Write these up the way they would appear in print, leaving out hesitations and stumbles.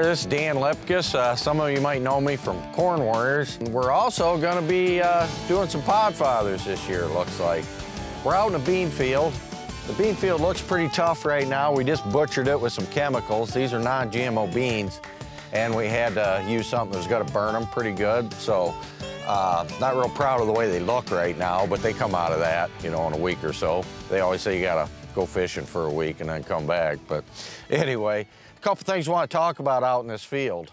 this is Dan Luepkes. Some of you might know me from Corn Warriors. We're also going to be doing some pod fathers this year, it looks like. We're out in a bean field. The bean field looks pretty tough right now. We just butchered it with some chemicals. These are non-GMO beans, and we had to use something that was going to burn them pretty good. So not real proud of the way they look right now, but they come out of that, you know, in a week or so. They always say you got to go fishing for a week and then come back. But anyway, a couple things I want to talk about out in this field.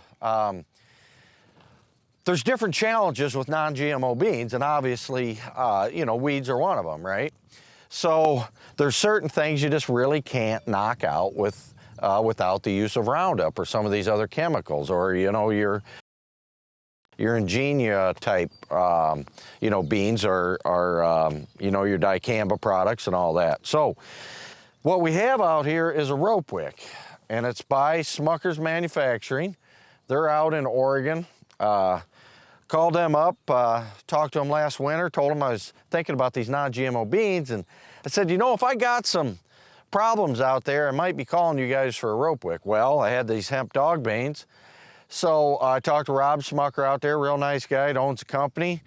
There's different challenges with non-GMO beans, and obviously, you know, weeds are one of them, right? So there's certain things you just really can't knock out with, without the use of Roundup or some of these other chemicals, or, you know, your Ingenia type, you know, beans or you know, your dicamba products and all that. So what we have out here is a rope wick, and it's by Smucker's Manufacturing. They're out in Oregon. Called them up, talked to them last winter, told them I was thinking about these non-GMO beans, and I said, you know, if I got some problems out there, I might be calling you guys for a rope wick. Well, I had these hemp dog beans. So I talked to Rob Smucker out there, real nice guy, owns the company.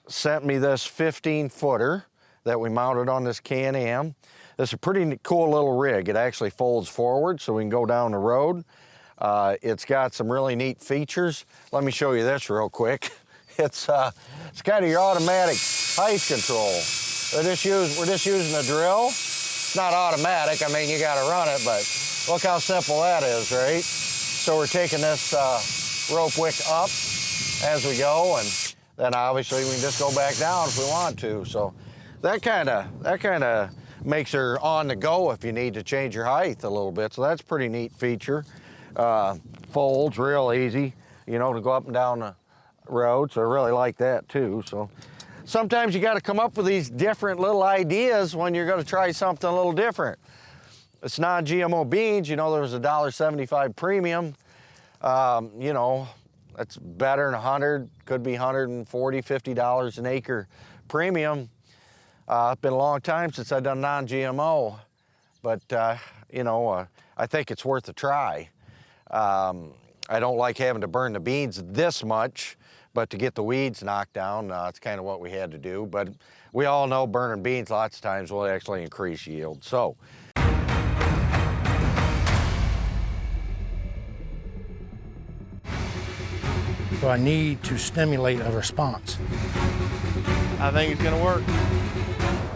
Sent me this 15-footer that we mounted on this Can-Am. This is a pretty cool little rig. It actually folds forward so we can go down the road. It's got some really neat features. Let me show you this real quick. It's kind of your automatic height control. We're just using a drill. It's not automatic. I mean, you got to run it, but look how simple that is, right? So we're taking this rope wick up as we go, and then obviously we can just go back down if we want to. So that kind of makes her on the go if you need to change your height a little bit. So that's a pretty neat feature. Folds real easy, you know, to go up and down the road. So I really like that too. So sometimes you got to come up with these different little ideas when you're going to try something a little different. It's non-GMO beans, you know, there was a $1.75 premium. You know, that's better than 100, could be $140, $50 an acre premium. It's been a long time since I've done non-GMO, but, you know, I think it's worth a try. I don't like having to burn the beans this much, but to get the weeds knocked down, it's kind of what we had to do. But we all know burning beans lots of times will actually increase yield. So I need to stimulate a response. I think it's gonna work.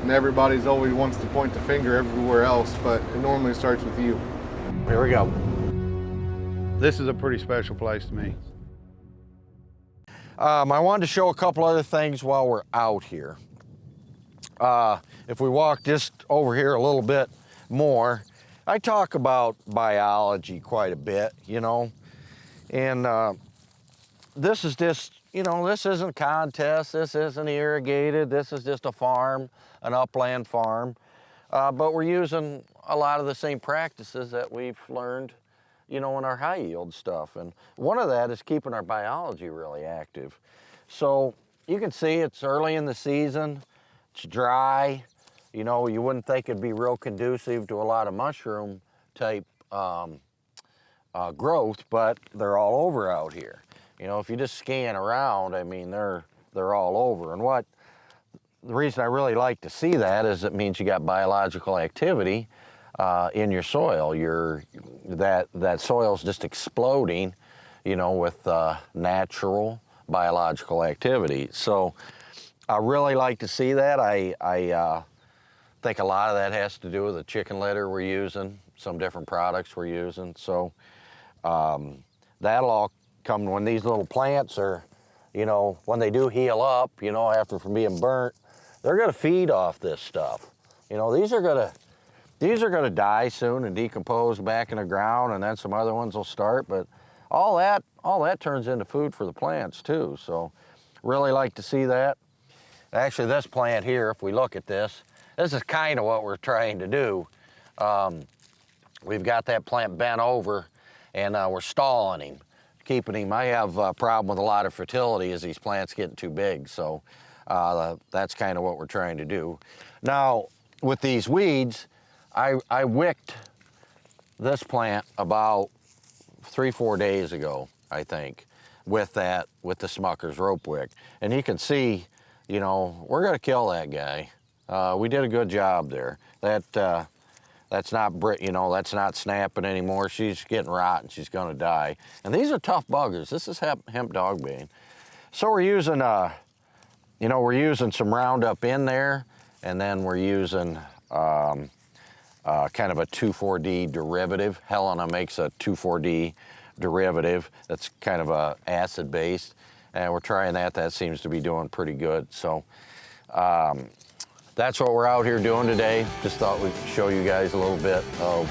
And everybody's always wants to point the finger everywhere else, but it normally starts with you. here we go. This is a pretty special place to me. I wanted to show a couple other things while we're out here. If we walk just over here a little bit more, I talk about biology quite a bit, you know, and this is just, you know, this isn't a contest, this isn't irrigated, this is just a farm, an upland farm, but we're using a lot of the same practices that we've learned, you know, in our high yield stuff. And one of that is keeping our biology really active. So you can see it's early in the season, it's dry, you know, you wouldn't think it'd be real conducive to a lot of mushroom type growth, but they're all over out here. You know, if you just scan around, I mean, they're all over. And the reason I really like to see that is it means you got biological activity in your soil. That soil's just exploding, you know, with natural biological activity. So I really like to see that. I think a lot of that has to do with the chicken litter we're using, some different products we're using. So that'll all come when these little plants are, you know, when they do heal up, you know, after from being burnt, they're gonna feed off this stuff. You know, these are gonna die soon and decompose back in the ground, and then some other ones will start, but all that turns into food for the plants too. So really like to see that. Actually, this plant here, if we look at this is kind of what we're trying to do. We've got that plant bent over, and we're stalling him, keeping him. I have a problem with a lot of fertility as these plants getting too big, so that's kind of what we're trying to do. Now, with these weeds, I wicked this plant about 4 days ago, I think, with the Smucker's rope wick. And you can see, you know, we're gonna kill that guy. We did a good job there. That's not that's not snapping anymore. She's getting rotten, she's gonna die. And these are tough buggers. This is hemp dog bane. So we're using, we're using some Roundup in there, and then we're using kind of a 2,4-D derivative. Helena makes a 2,4-D derivative that's kind of a acid-based, and we're trying that. That seems to be doing pretty good. So that's what we're out here doing today. Just thought we'd show you guys a little bit of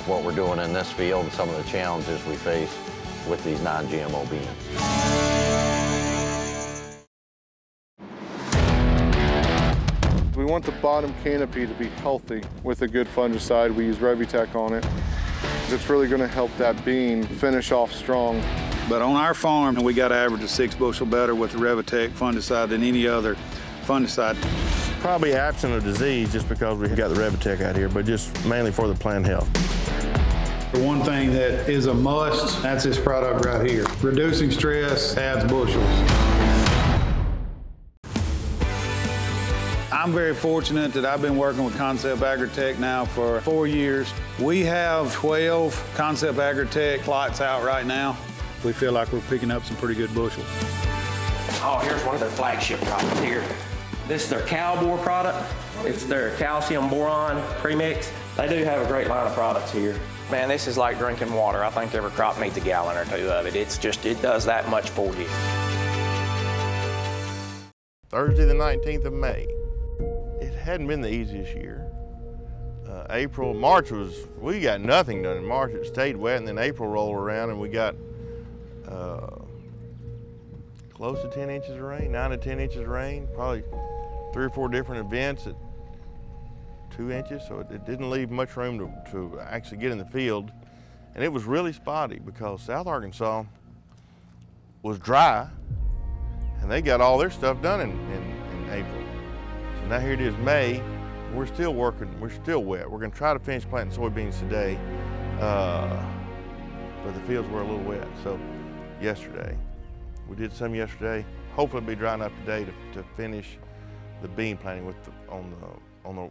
what we're doing in this field and some of the challenges we face with these non-GMO beans. We want the bottom canopy to be healthy with a good fungicide. We use Revitec on it. It's really going to help that bean finish off strong. But on our farm, we got to average a 6 bushel better with the Revitec fungicide than any other fungicide. Probably absent of disease just because we got the Revitec out here, but just mainly for the plant health. The one thing that is a must, that's this product right here. Reducing stress adds bushels. I'm very fortunate that I've been working with Concept Agritech now for 4 years. We have 12 Concept Agritech plots out right now. We feel like we're picking up some pretty good bushels. Oh, here's one of their flagship products here. This is their Cowboy product. It's their calcium boron premix. They do have a great line of products here. Man, this is like drinking water. I think every crop needs a gallon or two of it. It's just, it does that much for you. Thursday the 19th of May. It hadn't been the easiest year. March we got nothing done in March. It stayed wet, and then April rolled around and we got close to 10 inches of rain, 9 to 10 inches of rain, probably 3 or 4 different events at 2 inches, so it didn't leave much room to actually get in the field. And it was really spotty because South Arkansas was dry and they got all their stuff done in April. So now here it is May, we're still working, we're still wet. We're gonna try to finish planting soybeans today, but the fields were a little wet. So yesterday, we did some yesterday. Hopefully it'll be dry enough today to finish the bean planting on the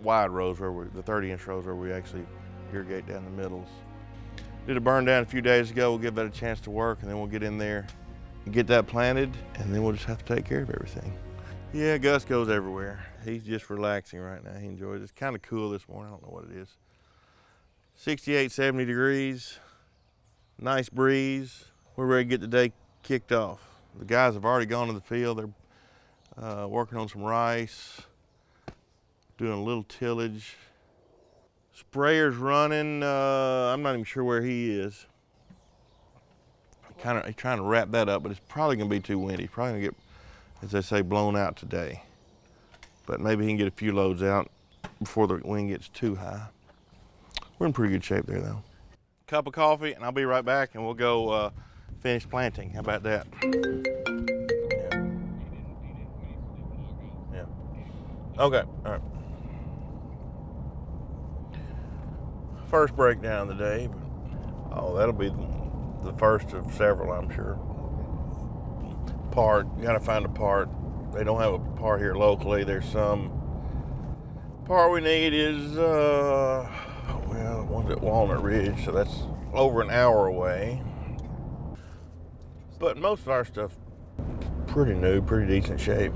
wide rows, the 30-inch rows where we actually irrigate down the middles. Did a burn down a few days ago. We'll give that a chance to work, and then we'll get in there and get that planted, and then we'll just have to take care of everything. Yeah, Gus goes everywhere. He's just relaxing right now. He enjoys it. It's kind of cool this morning. I don't know what it is. 68, 70 degrees, nice breeze. We're ready to get the day kicked off. The guys have already gone to the field. They're working on some rice, doing a little tillage. Sprayer's running. I'm not even sure where he is. He's trying to wrap that up, but it's probably gonna be too windy. He's probably gonna get, as they say, blown out today. But maybe he can get a few loads out before the wind gets too high. We're in pretty good shape there though. Cup of coffee and I'll be right back and we'll go finish planting. How about that? Yeah. Okay, all right. First breakdown of the day. Oh, that'll be the first of several, I'm sure. Part, you gotta find a part. They don't have a part here locally. There's some part we need is, one's at Walnut Ridge, so that's over an hour away. But most of our stuff's pretty new, pretty decent shape.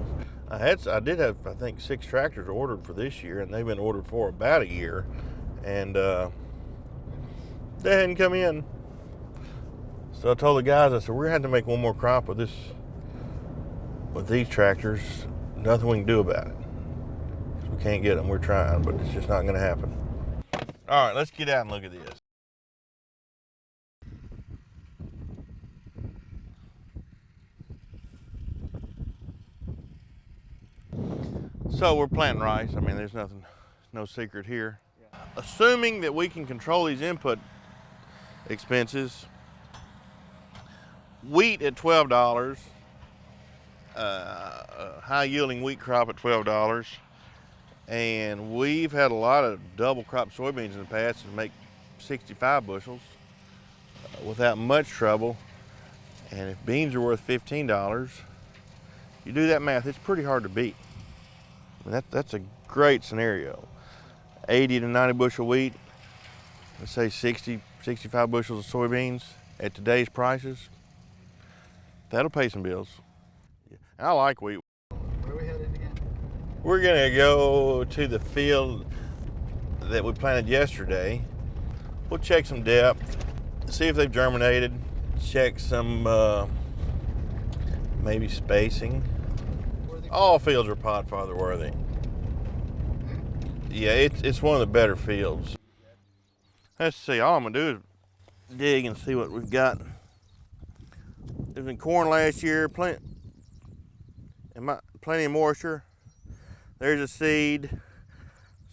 I did have, I think, 6 tractors ordered for this year, and they've been ordered for about a year, and they hadn't come in. So I told the guys, I said, we're gonna have to make one more crop with these tractors. Nothing we can do about it. We can't get them, we're trying, but it's just not gonna happen. All right, let's get out and look at this. So we're planting rice. I mean, there's no secret here. Assuming that we can control these input expenses, wheat at $12, high yielding wheat crop at $12, and we've had a lot of double crop soybeans in the past that make 65 bushels. without much trouble. And if beans are worth $15, you do that math, it's pretty hard to beat. I mean, that's a great scenario. 80 to 90 bushel wheat, let's say 60, 65 bushels of soybeans at today's prices, that'll pay some bills. I like wheat. Where are we headed again? We're gonna go to the field that we planted yesterday. We'll check some depth, see if they've germinated, check some maybe spacing. All fields are pod father worthy. Yeah, it's one of the better fields. Let's see, all I'm gonna do is dig and see what we've got. It was in corn last year, plenty of moisture. There's a seed.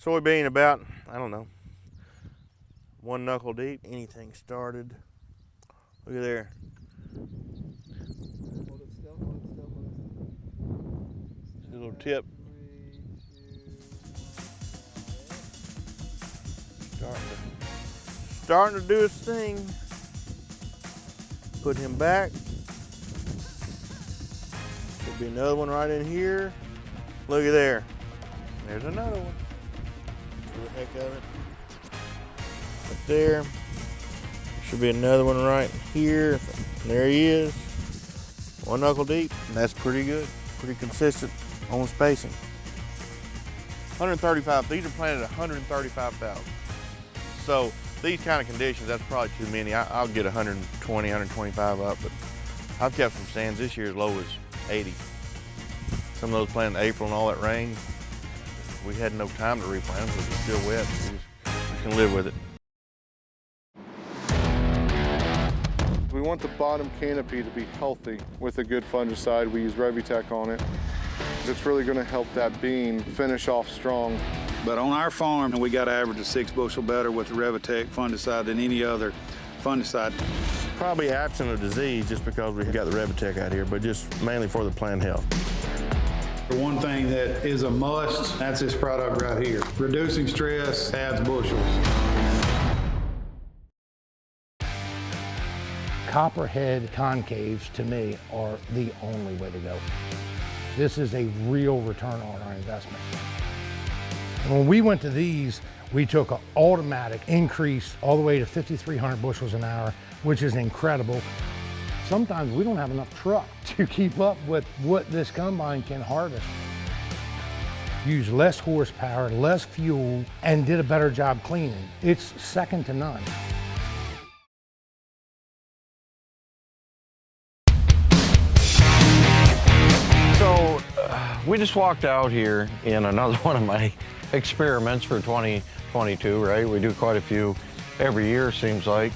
Soybean about, I don't know, 1 knuckle deep. Anything started. Look at there. Hold it still, hold it still, hold it still. A little tip. 3, 2, Starting to do his thing. Put him back. Could be another one right in here. Look at there. There's another one. For the heck of it. Right there. Should be another one right here. There he is. 1 knuckle deep. And that's pretty good. Pretty consistent on spacing. 135. These are planted at 135,000. So these kind of conditions, that's probably too many. I'll get 120, 125 up, but I've kept some stands this year as low as 80. Some of those planted in April and all that rain, we had no time to replant them because it's still wet. We just can live with it. We want the bottom canopy to be healthy with a good fungicide. We use Revitec on it. It's really going to help that bean finish off strong. But on our farm, we got to average a 6 bushel better with the Revitec fungicide than any other fungicide. Probably absent of disease just because we've got the Revitec out here, but just mainly for the plant health. The one thing that is a must, that's this product right here. Reducing stress adds bushels. Copperhead concaves, to me, are the only way to go. This is a real return on our investment. And when we went to these, we took an automatic increase all the way to 5,300 bushels an hour, which is incredible. Sometimes we don't have enough truck to keep up with what this combine can harvest. Use less horsepower, less fuel, and did a better job cleaning. It's second to none. So we just walked out here in another one of my experiments for 2022, right? We do quite a few every year, seems like.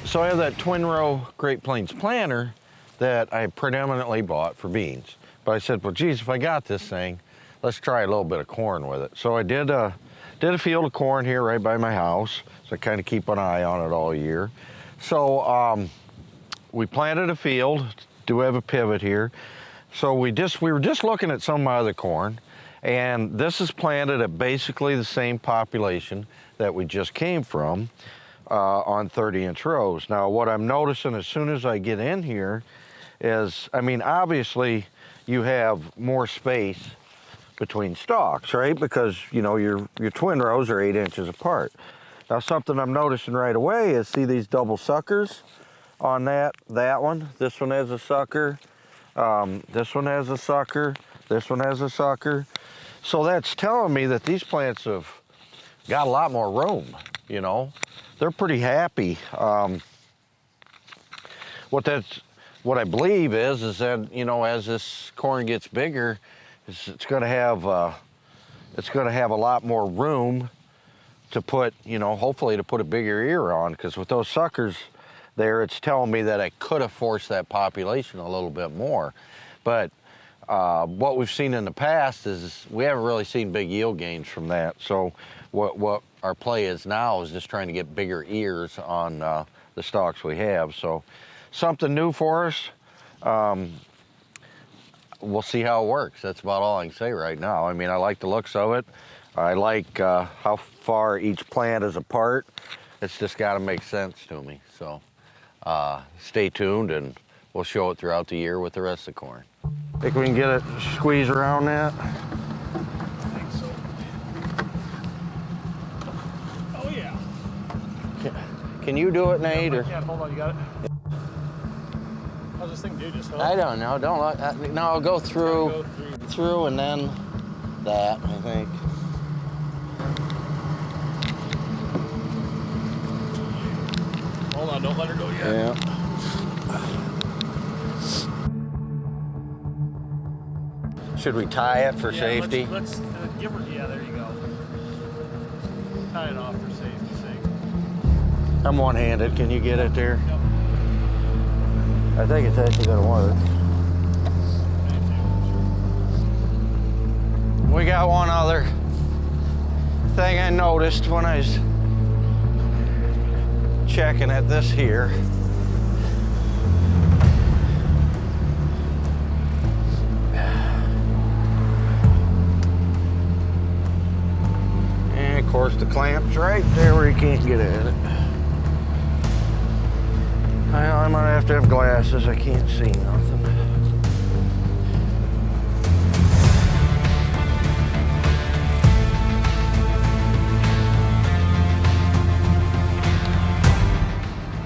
So I have that twin row Great Plains planter that I predominantly bought for beans. But I said, well, geez, if I got this thing, let's try a little bit of corn with it. So I did a field of corn here right by my house. So I kind of keep an eye on it all year. So we planted a field, do have a pivot here. So we were just looking at some of my other corn, and this is planted at basically the same population that we just came from on 30-inch rows. Now, what I'm noticing as soon as I get in here is, I mean, obviously you have more space between stalks, right? Because, you know, your twin rows are 8 inches apart. Now, something I'm noticing right away is, see these double suckers on that one? This one has a sucker. This one has a sucker. This one has a sucker. So that's telling me that these plants have got a lot more room, you know? They're pretty happy. What I believe is that, you know, as this corn gets bigger, it's going to have a lot more room to put, you know, hopefully to put a bigger ear on, because with those suckers there, it's telling me that I could have forced that population a little bit more. But what we've seen in the past is we haven't really seen big yield gains from that. So what our play is now is just trying to get bigger ears on the stalks we have. So something new for us. We'll see how it works. That's about all I can say right now. I mean, I like the looks of it. I like how far each plant is apart. It's just got to make sense to me. So stay tuned, and we'll show it throughout the year with the rest of the corn. Think we can get it squeeze around that? I think so. Oh yeah. Can you do it, Nate? Or? Yeah, hold on, you got it? How's this thing do? Just hook? I don't know. Don't look. No, I'll go through, through, and then that. I think. Hold on, don't let her go yet. Yeah. Should we tie it for safety? Let's give her. Yeah, there you go. Tie it off for safety's sake. I'm one-handed. Can you get it there? Yep. I think it's actually gonna work. We got one other thing I noticed when I was checking at this here. And of course the clamp's right there where you can't get at it. I might have to have glasses, I can't see nothing.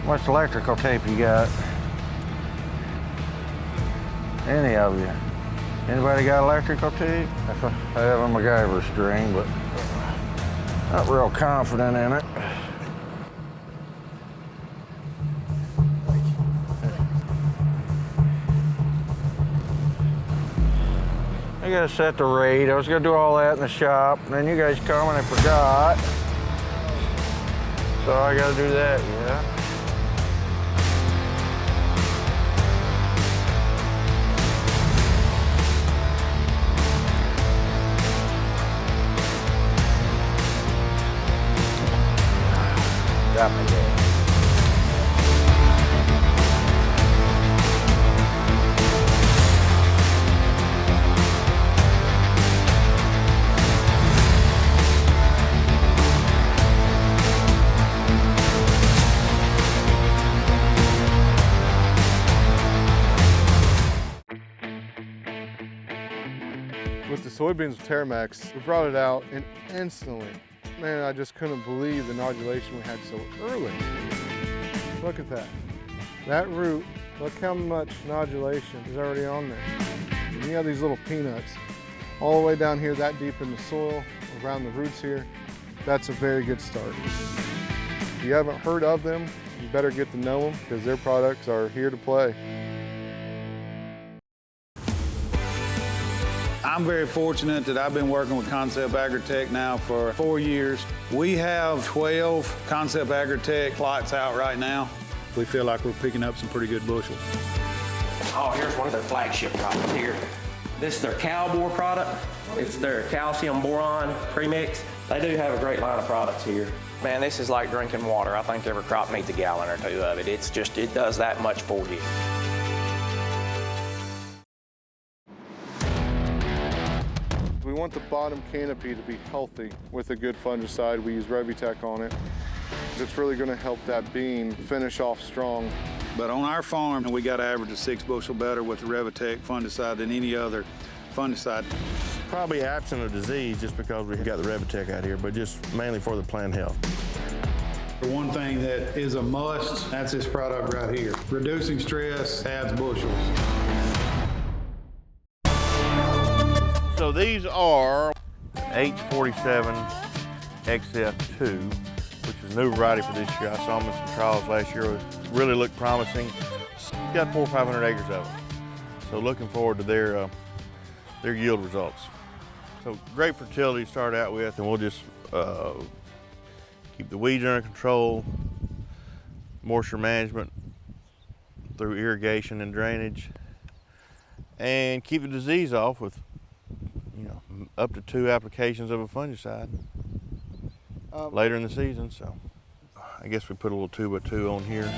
What's electrical tape you got? Any of you? Anybody got electrical tape? I have a MacGyver string, but not real confident in it. I gotta set the rate. I was gonna do all that in the shop, and then you guys come and I forgot. So I gotta do that, yeah. Got me there. With the soybeans with Terramax, we brought it out and instantly, man, I just couldn't believe the nodulation we had so early. Look at that. That root, look how much nodulation is already on there. And you have these little peanuts all the way down here that deep in the soil, around the roots here. That's a very good start. If you haven't heard of them, you better get to know them because their products are here to play. I'm very fortunate that I've been working with Concept Agritech now for 4 years. We have 12 Concept Agritech plots out right now. We feel like we're picking up some pretty good bushels. Oh, here's one of their flagship products here. This is their Cowboy product. It's their calcium boron premix. They do have a great line of products here. Man, this is like drinking water. I think every crop needs a gallon or two of it. It's just, it does that much for you. We want the bottom canopy to be healthy with a good fungicide. We use Revitec on it. It's really going to help that bean finish off strong. But on our farm, we got to average a 6 bushel better with the Revitec fungicide than any other fungicide. Probably absent of disease just because we got the Revitec out here, but just mainly for the plant health. The one thing that is a must, that's this product right here. Reducing stress adds bushels. So these are H47 XF2, which is a new variety for this year. I saw them in some trials last year. It really looked promising. Got 400 or 500 acres of them. So looking forward to their yield results. So great fertility to start out with, and we'll just keep the weeds under control, moisture management through irrigation and drainage, and keep the disease off with, up to 2 applications of a fungicide later in the season. So I guess we put a little 2x2 on here.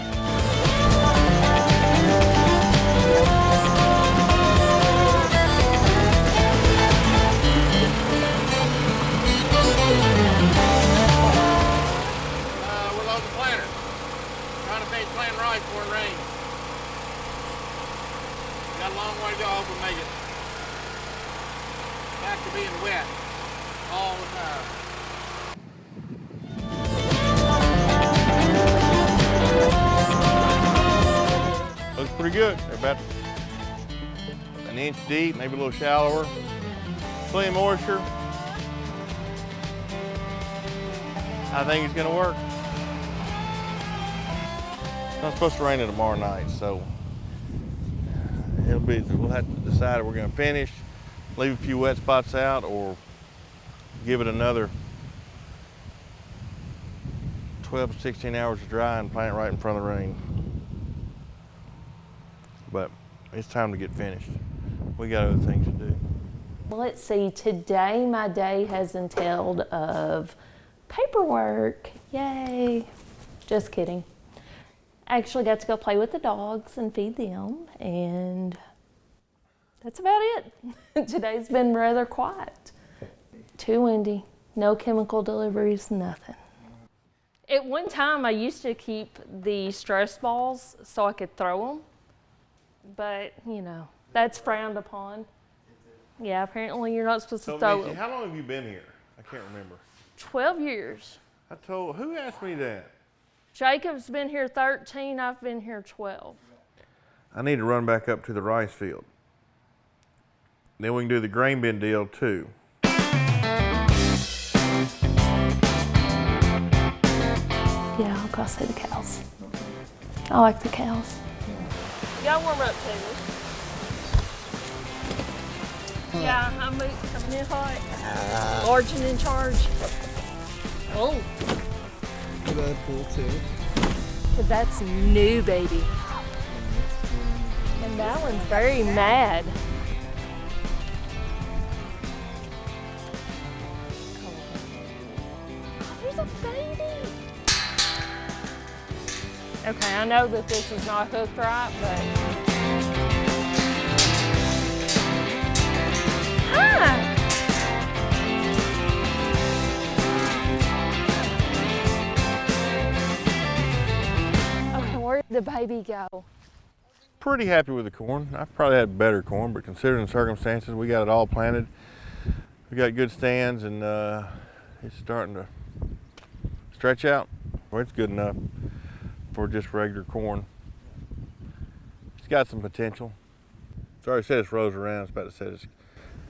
We're loading about an inch deep, maybe a little shallower. Plenty of moisture. I think it's gonna work. It's not supposed to rain tomorrow night, so we'll have to decide if we're gonna finish, leave a few wet spots out, or give it another 12 to 16 hours to dry and plant right in front of the rain. But it's time to get finished. We got other things to do. Well, let's see, today my day has entailed of paperwork. Yay. Just kidding. I actually got to go play with the dogs and feed them, and that's about it. Today's been rather quiet. Too windy, no chemical deliveries, nothing. At one time, I used to keep the stress balls so I could throw them, but you know, that's frowned upon. Yeah, apparently you're not supposed to So, throw Missy, them. how long have you been here? I can't remember. 12 years. Who asked me that? Jacob's been here 13, I've been here 12. I need to run back up to the rice field. Then we can do the grain bin deal too. Yeah, I'll go see the cows. I like the cows. You gotta warm up, Taylor. Yeah, I'm in hot. Large and in charge. Oh, That pool too. 'cause that's new, baby. And that one's very mad. Oh, there's a baby. Okay, I know that this is not hooked right, but. Hi. Okay, where did the baby go? Pretty happy with the corn. I've probably had better corn, but considering the circumstances, we got it all planted. We got good stands, and it's starting to stretch out. Well, it's good enough for just regular corn. It's got some potential. It's already said its rows around. It's about to set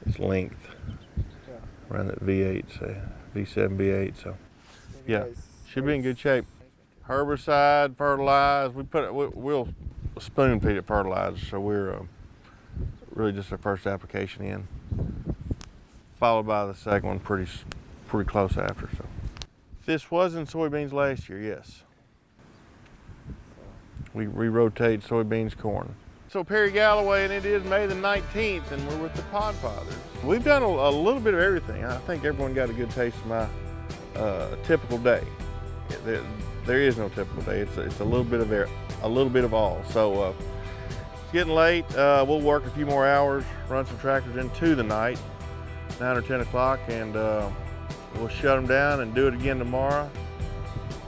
its length around that V8, so V7, V8. So yeah, should be in good shape. Herbicide, fertilize. We'll spoon feed it fertilizer, so we're really just our first application in, followed by the second one pretty close after. So this was in soybeans last year, yes. We rotate soybeans, corn. So Perry Galloway, and it is May the 19th, and we're with the Podfathers. We've done a little bit of everything. I think everyone got a good taste of my typical day. There is no typical day. It's a little bit of all. So it's getting late. We'll work a few more hours, run some tractors into the night, 9 or 10 o'clock, and we'll shut them down and do it again tomorrow,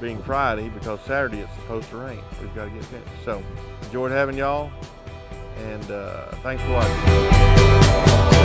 being Friday, because Saturday it's supposed to rain. We've got to get finished. So enjoyed having y'all, and thanks for watching.